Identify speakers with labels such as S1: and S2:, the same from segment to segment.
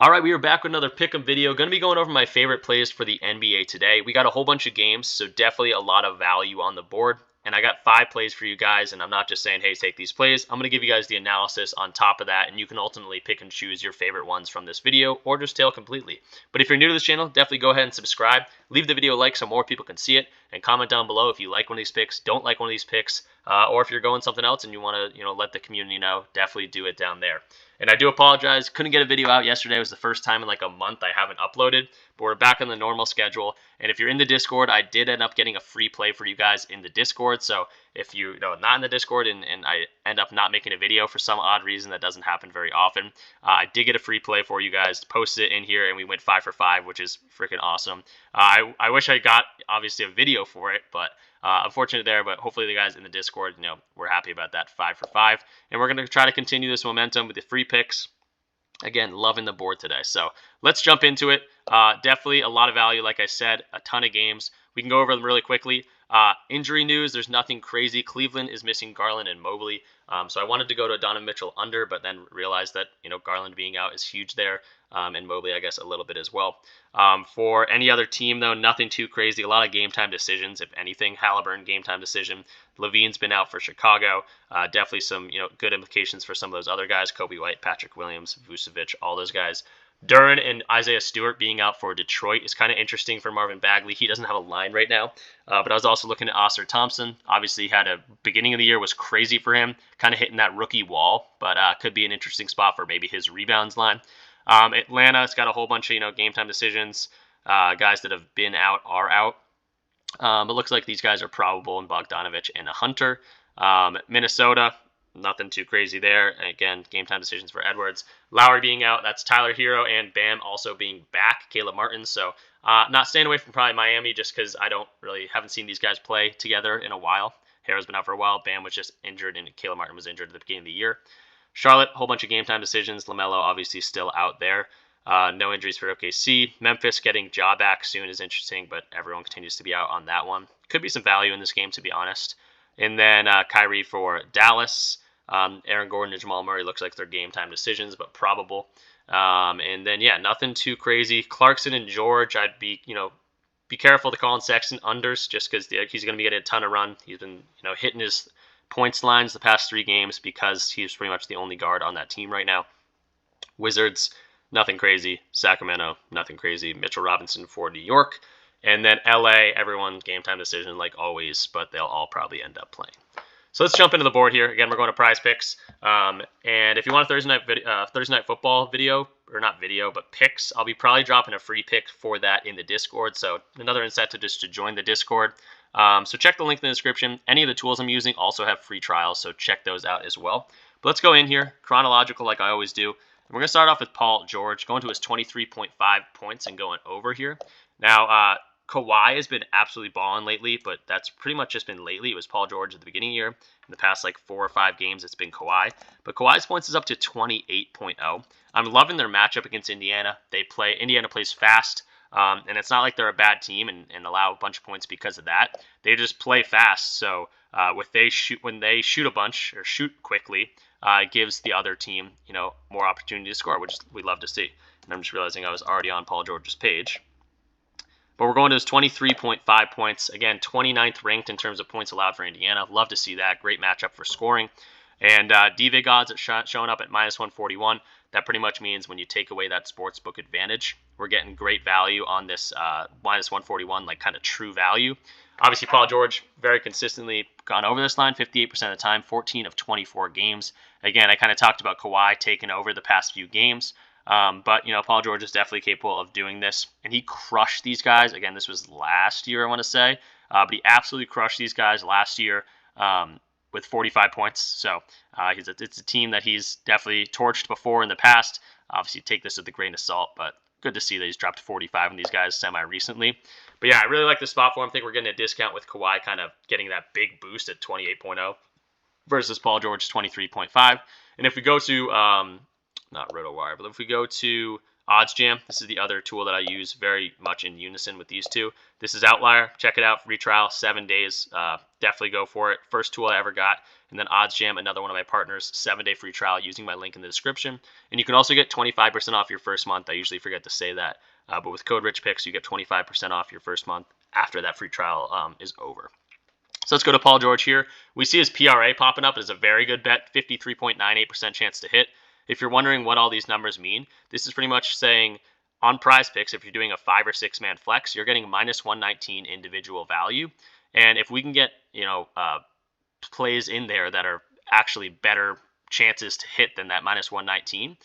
S1: All right, we are back with another pick'em video. Going to be going over my favorite plays for the NBA today. We got a whole bunch of games, so definitely a lot of value on the board. And I got 5 plays for you guys, and I'm not just saying, hey, take these plays. I'm going to give you guys the analysis on top of that, and you can ultimately pick and choose your favorite ones from this video or just tail completely. But if you're new to this channel, definitely go ahead and subscribe. Leave the video a like so more people can see it, and comment down below if you like one of these picks, don't like one of these picks, or if you're going something else and you want to, let the community know, definitely do it down there. And I do apologize, couldn't get a video out yesterday. It was the first time in like a month I haven't uploaded, but we're back on the normal schedule. And if you're in the Discord, I did end up getting a free play for you guys in the Discord. So if you're not in the Discord and I end up not making a video for some odd reason, that doesn't happen very often, I did get a free play for you guys, posted it in here, and we went 5 for 5, which is freaking awesome. I wish I got, obviously, a video for it, but unfortunate there, but hopefully the guys in the Discord, we're happy about that 5 for 5. And we're going to try to continue this momentum with the free picks. Again, loving the board today. So let's jump into it. Definitely a lot of value, like I said, a ton of games. We can go over them really quickly. Injury news, there's nothing crazy. Cleveland is missing Garland and Mobley. So I wanted to go to Donovan Mitchell under, but then realized that, Garland being out is huge there. And Mobley, I guess, a little bit as well. For any other team, though, nothing too crazy. A lot of game time decisions, if anything. Halliburton, game time decision. Levine's been out for Chicago. Definitely some, good implications for some of those other guys. Kobe White, Patrick Williams, Vucevic, all those guys. Duren and Isaiah Stewart being out for Detroit is kind of interesting for Marvin Bagley. He doesn't have a line right now. But I was also looking at Oscar Thompson. Obviously, had a beginning of the year was crazy for him, kind of hitting that rookie wall, but could be an interesting spot for maybe his rebounds line. Atlanta's got a whole bunch of, game time decisions. Guys that have been out are out. But looks like these guys are probable in Bogdanovich and a Hunter. Minnesota, nothing too crazy there. And again, game time decisions for Edwards. Lowry being out, that's Tyler Hero and Bam also being back, Caleb Martin. So not staying away from probably Miami just because I haven't seen these guys play together in a while. Hero's been out for a while. Bam was just injured and Caleb Martin was injured at the beginning of the year. Charlotte, a whole bunch of game time decisions. LaMelo obviously still out there. No injuries for OKC. Memphis getting Ja back soon is interesting, but everyone continues to be out on that one. Could be some value in this game, to be honest. And then Kyrie for Dallas. Aaron Gordon and Jamal Murray looks like they're game time decisions, but probable. And then, nothing too crazy. Clarkson and George, I'd be careful to Colin Sexton unders just because he's going to be getting a ton of run. He's been, hitting his points lines the past 3 games because he's pretty much the only guard on that team right now. Wizards, nothing crazy. Sacramento, nothing crazy. Mitchell Robinson for New York. And then LA, everyone game time decision like always, but they'll all probably end up playing. So let's jump into the board here. Again, we're going to prize picks. And if you want a Thursday night football video, or not video, but picks, I'll be probably dropping a free pick for that in the Discord. So another incentive just to join the Discord. So check the link in the description. Any of the tools I'm using also have free trials, so check those out as well. But let's go in here, chronological like I always do. We're going to start off with Paul George, going to his 23.5 points and going over here. Now, Kawhi has been absolutely balling lately, but that's pretty much just been lately. It was Paul George at the beginning of the year. In the past 4 or 5 games, it's been Kawhi. But Kawhi's points is up to 28.0. I'm loving their matchup against Indiana. Indiana plays fast. And it's not like they're a bad team and allow a bunch of points because of that. They just play fast. So when they shoot a bunch or shoot quickly, it gives the other team, more opportunity to score, which we love to see. And I'm just realizing I was already on Paul George's page. But we're going to his 23.5 points. Again, 29th ranked in terms of points allowed for Indiana. Love to see that. Great matchup for scoring. And DVig odds are showing up at -141. That pretty much means when you take away that sportsbook advantage, we're getting great value on this -141, kind of true value. Obviously, Paul George very consistently gone over this line 58% of the time, 14 of 24 games. Again, I kind of talked about Kawhi taking over the past few games. But, Paul George is definitely capable of doing this. And he crushed these guys. Again, this was last year, I want to say. But he absolutely crushed these guys last year with 45 points. So it's a team that he's definitely torched before in the past. Obviously, take this with a grain of salt. But good to see that he's dropped 45 on these guys semi-recently. But, I really like the spot for him. I think we're getting a discount with Kawhi kind of getting that big boost at 28.0 versus Paul George's 23.5. And if we go to... not RotoWire, but if we go to Odds Jam, this is the other tool that I use very much in unison with these two. This is Outlier. Check it out. Free trial, 7 days. Definitely go for it. First tool I ever got. And then Odds Jam, another one of my partners, 7-day free trial using my link in the description. And you can also get 25% off your first month. I usually forget to say that. But with code RichPicks, you get 25% off your first month after that free trial is over. So let's go to Paul George here. We see his PRA popping up. It is a very good bet, 53.98% chance to hit. If you're wondering what all these numbers mean, this is pretty much saying on PrizePicks, if you're doing a 5 or 6 man flex, you're getting minus 119 individual value. And if we can get, plays in there that are actually better chances to hit than that minus 119,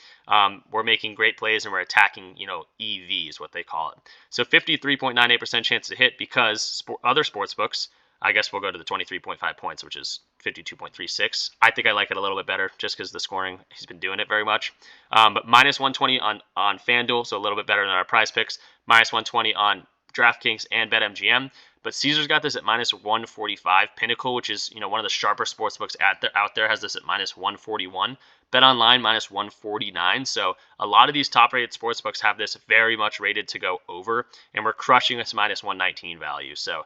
S1: we're making great plays and we're attacking, EV is what they call it. So 53.98% chance to hit because other sports books, I guess we'll go to the 23.5 points, which is 52.36. I think I like it a little bit better just because the scoring, he's been doing it very much. But minus 120 on FanDuel, so a little bit better than our PrizePicks. Minus 120 on DraftKings and BetMGM. But Caesar's got this at minus 145. Pinnacle, which is one of the sharper sports books out there, has this at minus 141. BetOnline minus 149. So a lot of these top-rated sports books have this very much rated to go over, and we're crushing this minus 119 value. So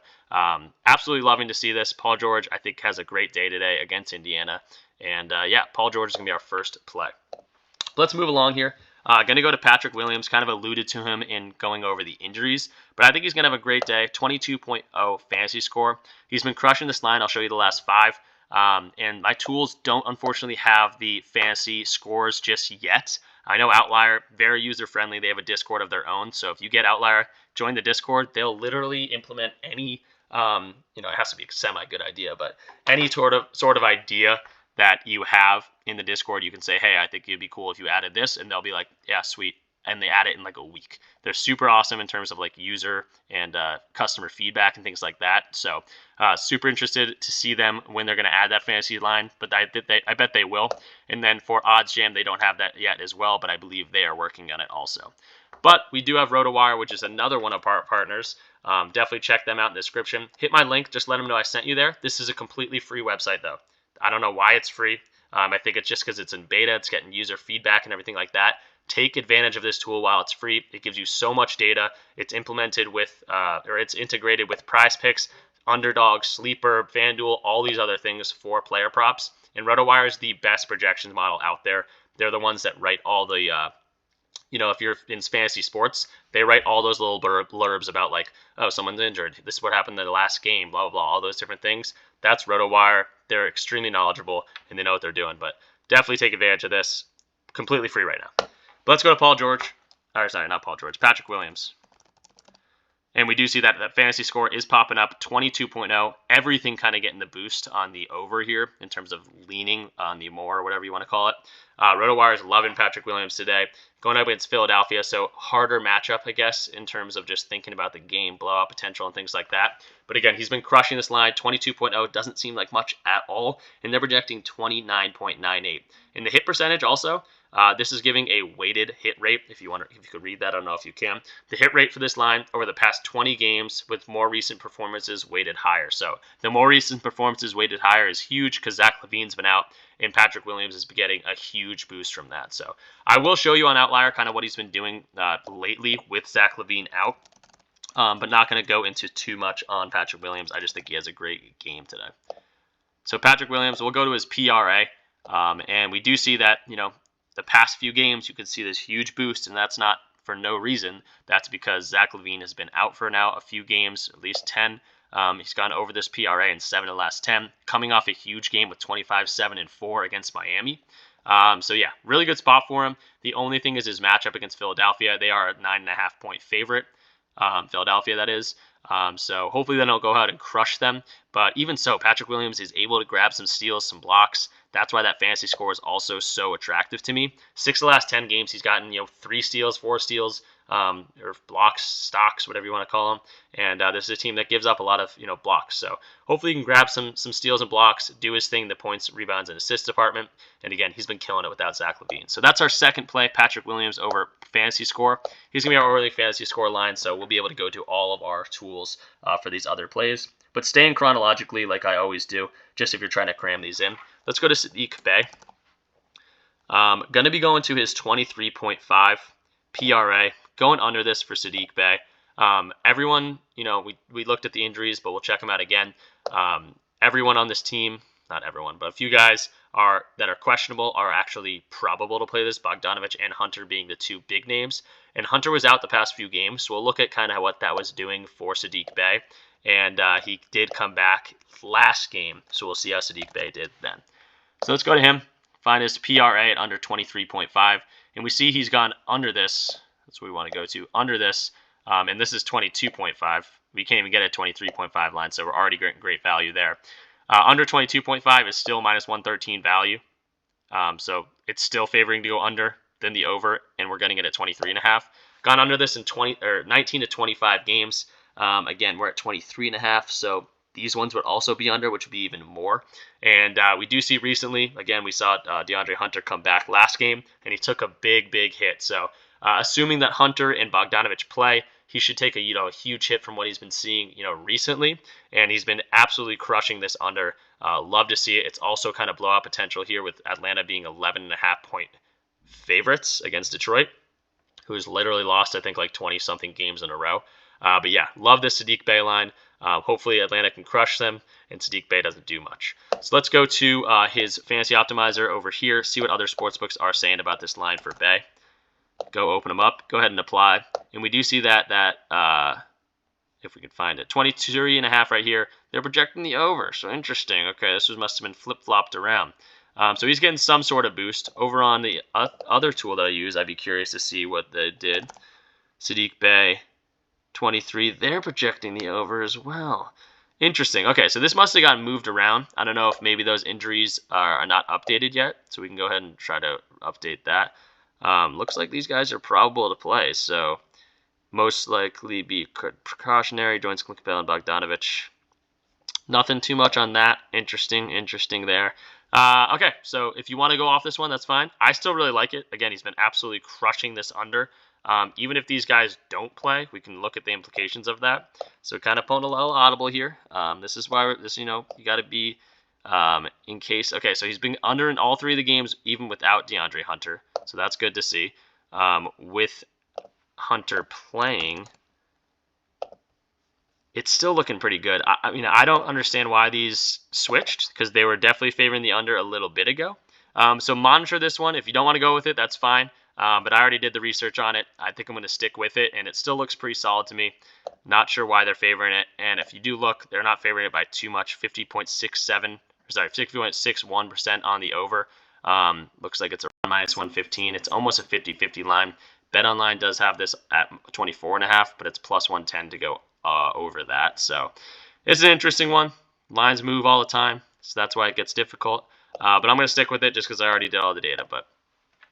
S1: absolutely loving to see this. Paul George, I think, has a great day today against Indiana. And yeah, Paul George is going to be our first play. Let's move along here. Going to go to Patrick Williams. Kind of alluded to him in going over the injuries, but I think he's going to have a great day. 22.0 fantasy score. He's been crushing this line. I'll show you the last 5. And my tools don't unfortunately have the fantasy scores just yet. I know Outlier, very user-friendly. They have a Discord of their own. So if you get Outlier, join the Discord. They'll literally implement any, it has to be a semi-good idea, but any sort of idea that you have in the Discord, you can say, hey, I think it'd be cool if you added this, and they'll be like, yeah, sweet. And they add it in like a week. They're super awesome in terms of like user and customer feedback and things like that. So super interested to see them when they're going to add that fantasy line, but I bet they will. And then for Odds Jam, they don't have that yet as well, but I believe they are working on it also. But we do have RotoWire, which is another one of our partners. Definitely check them out in the description. Hit my link. Just let them know I sent you there. This is a completely free website, though. I don't know why it's free. I think it's just because it's in beta. It's getting user feedback and everything like that. Take advantage of this tool while it's free. It gives you so much data. It's implemented with, it's integrated with PrizePicks, Underdog, Sleeper, FanDuel, all these other things for player props. And RotoWire is the best projections model out there. They're the ones that write all the, if you're in fantasy sports, they write all those little blurbs about like, oh, someone's injured. This is what happened in the last game, blah, blah, blah, all those different things. That's RotoWire. They're extremely knowledgeable and they know what they're doing. But definitely take advantage of this. Completely free right now. But let's go to Paul George. Or sorry, not Paul George. Patrick Williams. And we do see that fantasy score is popping up, 22.0. Everything kind of getting the boost on the over here in terms of leaning on the more or whatever you want to call it. RotoWire is loving Patrick Williams today. Going up against Philadelphia, so harder matchup, I guess, in terms of just thinking about the game, blowout potential and things like that. But again, he's been crushing this line. 22.0 doesn't seem like much at all, and they're projecting 29.98. In the hit percentage also, this is giving a weighted hit rate. If you could read that, I don't know if you can. The hit rate for this line over the past 20 games with more recent performances weighted higher. So the more recent performances weighted higher is huge because Zach LaVine's been out and Patrick Williams is getting a huge boost from that. So I will show you on Outlier kind of what he's been doing lately with Zach LaVine out, but not going to go into too much on Patrick Williams. I just think he has a great game today. So Patrick Williams, we'll go to his PRA, and we do see that, the past few games, you can see this huge boost, and that's not for no reason. That's because Zach LaVine has been out for now a few games, at least 10. He's gone over this PRA in 7 of the last 10, coming off a huge game with 25, 7, and 4 against Miami. So yeah, really good spot for him. The only thing is his matchup against Philadelphia. They are a 9.5-point favorite. Philadelphia, that is. So hopefully they don't go out and crush them. But even so, Patrick Williams is able to grab some steals, some blocks. That's why that fantasy score is also so attractive to me. 6 of the last 10 games, he's gotten 3 steals, 4 steals, or blocks, stocks, whatever you want to call them. And this is a team that gives up a lot of blocks. So hopefully he can grab some steals and blocks, do his thing, the points, rebounds, and assists department. And again, he's been killing it without Zach LaVine. So that's our second play, Patrick Williams over fantasy score. He's going to be our early fantasy score line, so we'll be able to go to all of our tools for these other plays. But staying chronologically like I always do, just if you're trying to cram these in. Let's go to Sadiq Bey. Going to be going to his 23.5 PRA. Going under this for Sadiq Bey. Everyone, we looked at the injuries, but we'll check them out again. Everyone on this team, not everyone, but a few guys that are questionable are actually probable to play this, Bogdanovich and Hunter being the two big names. And Hunter was out the past few games, so we'll look at kind of what that was doing for Sadiq Bey. And he did come back last game, so we'll see how Sadiq Bey did then. So let's go to him, find his PRA at under 23.5, and we see he's gone under this. That's what we want to go to, under this, and this is 22.5. We can't even get a 23.5 line, so we're already getting great value there. Under 22.5 is still minus 113 value, so it's still favoring to go under than the over, and we're getting it at 23.5. Gone under this in 19 to 25 games. Again, we're at 23.5, so these ones would also be under, which would be even more. And we do see recently, again, we saw DeAndre Hunter come back last game, and he took a big, big hit. So assuming that Hunter and Bogdanovich play, he should take a huge hit from what he's been seeing recently, and he's been absolutely crushing this under. Love to see it. It's also kind of blowout potential here with Atlanta being 11.5-point favorites against Detroit, who's literally lost, I think, like 20-something games in a row. But yeah, love this Sadiq Bey line. Hopefully Atlanta can crush them, and Sadiq Bey doesn't do much. So let's go to his fantasy optimizer over here, see what other sportsbooks are saying about this line for Bey. Go open them up, go ahead and apply. And we do see that if we can find it, 23.5 right here, they're projecting the over. So interesting. Okay, this must have been flip-flopped around. So he's getting some sort of boost. Over on the other tool that I use, I'd be curious to see what they did. Sadiq Bey, 23, they're projecting the over as well. Interesting. Okay, so this must have gotten moved around. I don't know if maybe those injuries are not updated yet, so we can go ahead and try to update that. Looks like these guys are probable to play, so most likely be precautionary. Joins Clint Capella and Bogdanovich. Nothing too much on that. Interesting there. Okay, so if you want to go off this one, that's fine. I still really like it. Again, he's been absolutely crushing this under. Even if these guys don't play, we can look at the implications of that. So kind of pulling a little audible here. This is why you got to be in case. Okay, so he's been under in all three of the games, even without DeAndre Hunter. So that's good to see. With Hunter playing, it's still looking pretty good. I mean, I don't understand why these switched, because they were definitely favoring the under a little bit ago. So monitor this one. If you don't want to go with it, that's fine. But I already did the research on it. I think I'm going to stick with it, and it still looks pretty solid to me. Not sure why they're favoring it. And if you do look, they're not favoring it by too much, 50.61% on the over. Looks like it's around minus 115. It's almost a 50-50 line. BetOnline does have this at 24.5, but it's plus 110 to go over that. So it's an interesting one. Lines move all the time, so that's why it gets difficult. But I'm going to stick with it just because I already did all the data. But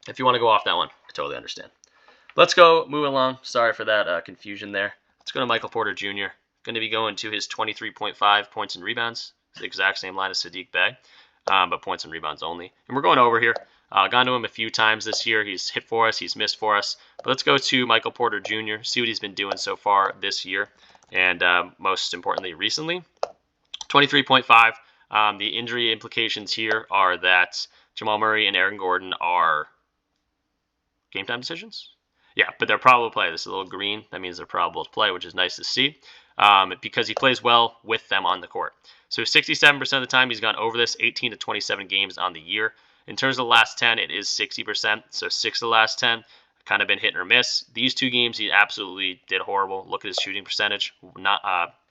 S1: if you want to go off that one, I totally understand. Let's go move along. Sorry for that confusion there. Let's go to Michael Porter Jr. Going to be going to his 23.5 points and rebounds. It's the exact same line as Sadiq Bey, but points and rebounds only. And we're going over here. Gone to him a few times this year. He's hit for us. He's missed for us. But let's go to Michael Porter Jr., see what he's been doing so far this year. And most importantly, recently, 23.5. The injury implications here are that Jamal Murray and Aaron Gordon are game time decisions. Yeah, but they're probable to play. This is a little green. That means they're probable to play, which is nice to see because he plays well with them on the court. So 67% of the time he's gone over this, 18 to 27 games on the year. In terms of the last 10, it is 60%. So 6 of the last 10 kind of been hit or miss. These two games, he absolutely did horrible. Look at his shooting percentage, not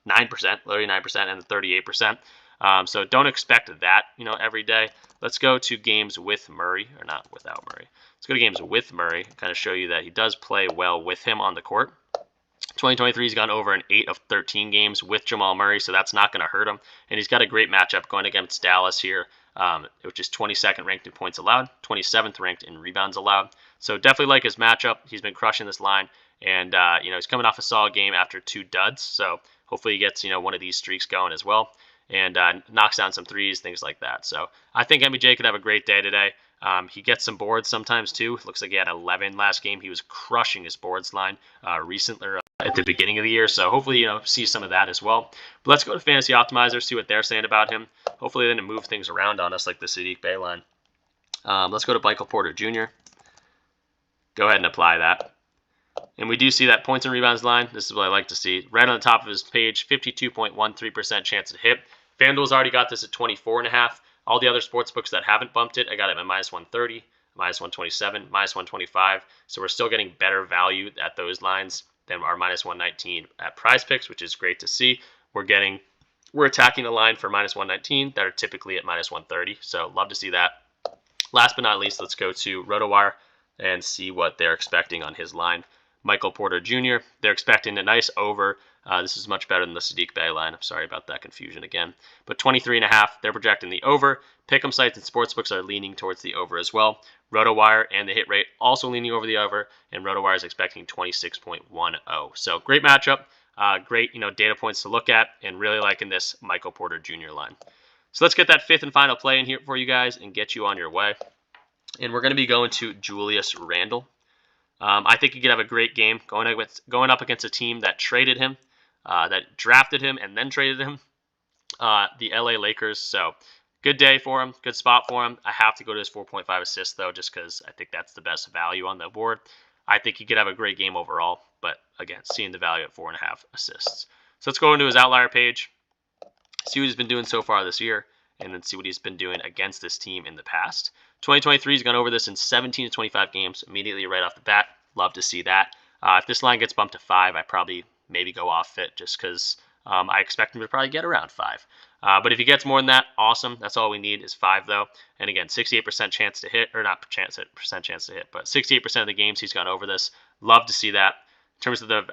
S1: 9%, literally 9%, and 38%. So don't expect that, every day. Let's go to games with Murray, or not without Murray. Let's go to games with Murray, kind of show you that he does play well with him on the court. 2023, he's gone over in 8 of 13 games with Jamal Murray, so that's not going to hurt him. And he's got a great matchup going against Dallas here, which is 22nd ranked in points allowed, 27th ranked in rebounds allowed. So definitely like his matchup. He's been crushing this line, and he's coming off a solid game after 2 duds. So hopefully he gets one of these streaks going as well, and knocks down some threes, things like that. So I think MBJ could have a great day today. He gets some boards sometimes too. It looks like he had 11 last game. He was crushing his boards line recently at the beginning of the year. So hopefully, see some of that as well. But let's go to Fantasy Optimizer, see what they're saying about him. Hopefully they didn't move things around on us like the Sadiq Bey line. Let's go to Michael Porter Jr. Go ahead and apply that. And we do see that points and rebounds line. This is what I like to see. Right on the top of his page, 52.13% chance to hit. FanDuel's already got this at 24.5. All the other sports books that haven't bumped it, I got it at minus 130, minus 127, minus 125. So we're still getting better value at those lines than our minus 119 at PrizePicks, which is great to see. We're attacking the line for minus 119 that are typically at minus 130. So love to see that. Last but not least, let's go to RotoWire and see what they're expecting on his line. Michael Porter Jr., they're expecting a nice over. This is much better than the Saddiq Bey line. I'm sorry about that confusion again. But 23.5, they're projecting the over. Pick'em sites and sportsbooks are leaning towards the over as well. RotoWire and the hit rate also leaning over the over, and RotoWire is expecting 26.10. So great matchup, great data points to look at, and really liking this Michael Porter Jr. line. So let's get that fifth and final play in here for you guys and get you on your way. And we're going to be going to Julius Randle. I think he could have a great game going up against a team that traded him, that drafted him and then traded him, the LA Lakers. So good day for him, good spot for him. I have to go to his 4.5 assists, though, just because I think that's the best value on the board. I think he could have a great game overall, but again, seeing the value at 4.5 assists. So let's go into his outlier page, see what he's been doing so far this year, and then see what he's been doing against this team in the past. 2023, he's gone over this in 17 to 25 games immediately right off the bat. Love to see that. If this line gets bumped to 5, I probably maybe go off it just because I expect him to probably get around 5. But if he gets more than that, awesome. That's all we need is 5, though. And again, 68% chance to hit, or not percent chance to hit, but 68% of the games he's gone over this. Love to see that. In terms of the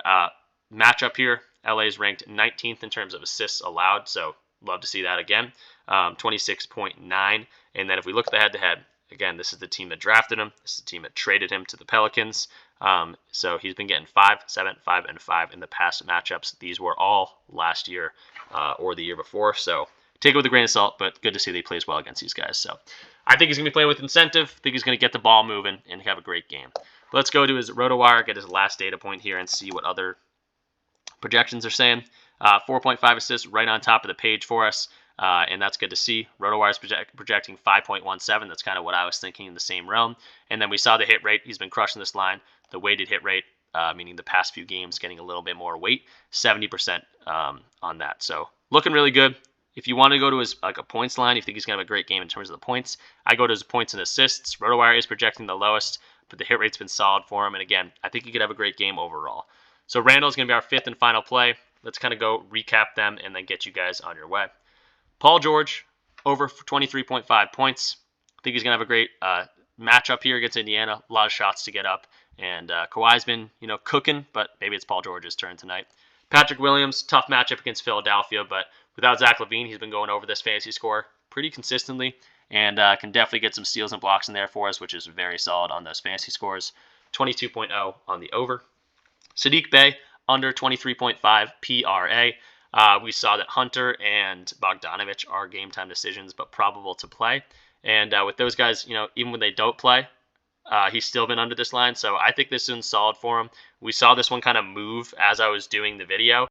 S1: matchup here, LA is ranked 19th in terms of assists allowed, so love to see that again. 26.9. And then if we look at the head-to-head, again, this is the team that drafted him. This is the team that traded him to the Pelicans. So he's been getting 5, 7, 5, and 5 in the past matchups. These were all last year or the year before. So take it with a grain of salt, but good to see that he plays well against these guys. So I think he's going to be playing with incentive. I think he's going to get the ball moving and have a great game. But let's go to his RotoWire, get his last data point here, and see what other projections are saying. 4.5 assists right on top of the page for us. And that's good to see. RotoWire is projecting 5.17. That's kind of what I was thinking in the same realm. And then we saw the hit rate. He's been crushing this line. The weighted hit rate, meaning the past few games getting a little bit more weight, 70% on that. So looking really good. If you want to go to his a points line, you think he's going to have a great game in terms of the points, I go to his points and assists. RotoWire is projecting the lowest, but the hit rate's been solid for him. And again, I think he could have a great game overall. So Randall's going to be our fifth and final play. Let's kind of go recap them and then get you guys on your way. Paul George, over 23.5 points. I think he's going to have a great matchup here against Indiana. A lot of shots to get up. And Kawhi's been, cooking, but maybe it's Paul George's turn tonight. Patrick Williams, tough matchup against Philadelphia, but without Zach LaVine, he's been going over this fantasy score pretty consistently and can definitely get some steals and blocks in there for us, which is very solid on those fantasy scores. 22.0 on the over. Saddiq Bey, under 23.5 PRA. We saw that Hunter and Bogdanovich are game time decisions, but probable to play. And with those guys, even when they don't play, he's still been under this line. So I think this one's solid for him. We saw this one kind of move as I was doing the video.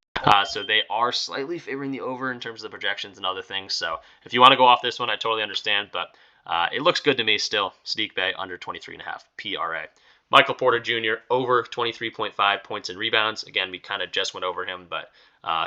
S1: So they are slightly favoring the over in terms of the projections and other things. So if you want to go off this one, I totally understand. But it looks good to me still. Saddiq Bey, under 23.5 PRA. Michael Porter Jr., over 23.5 points and rebounds. Again, we kind of just went over him, but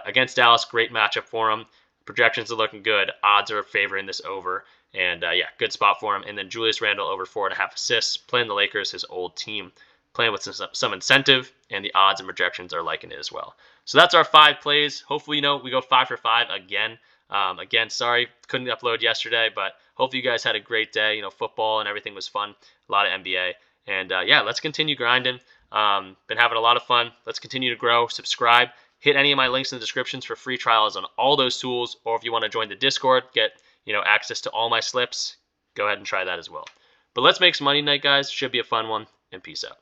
S1: against Dallas, great matchup for him. Projections are looking good. Odds are favoring this over. And, good spot for him. And then Julius Randle, over 4.5 assists, playing the Lakers, his old team, playing with some incentive, and the odds and projections are liking it as well. So that's our 5 plays. Hopefully, we go 5 for 5 again. Again, sorry, couldn't upload yesterday, but hopefully you guys had a great day. Football and everything was fun. A lot of NBA. And, let's continue grinding. Been having a lot of fun. Let's continue to grow. Subscribe. Hit any of my links in the descriptions for free trials on all those tools. Or if you want to join the Discord, get access to all my slips, go ahead and try that as well. But let's make some money tonight, guys. Should be a fun one, and peace out.